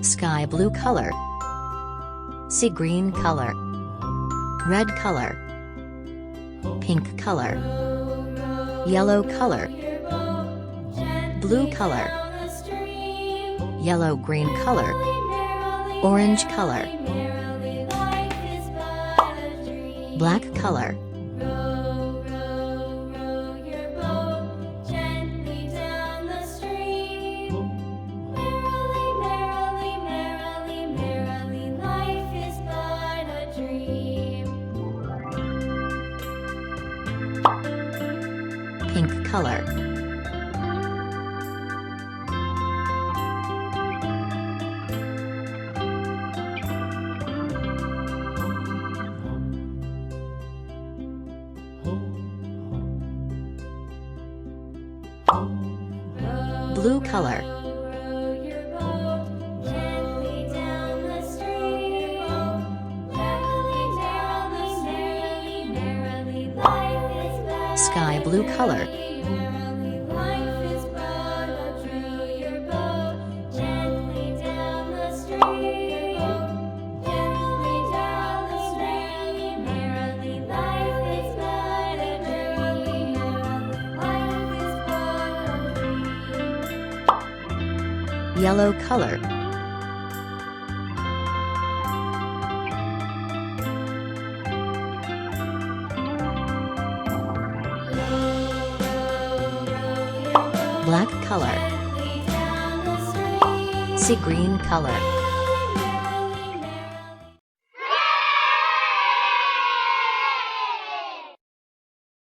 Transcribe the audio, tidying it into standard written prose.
sky blue color, sea green color, red color, pink color, yellow color, blue color, yellow green color, orange color, black color, pink color, blue color, sky blue color, yellow color, black color, sea green color.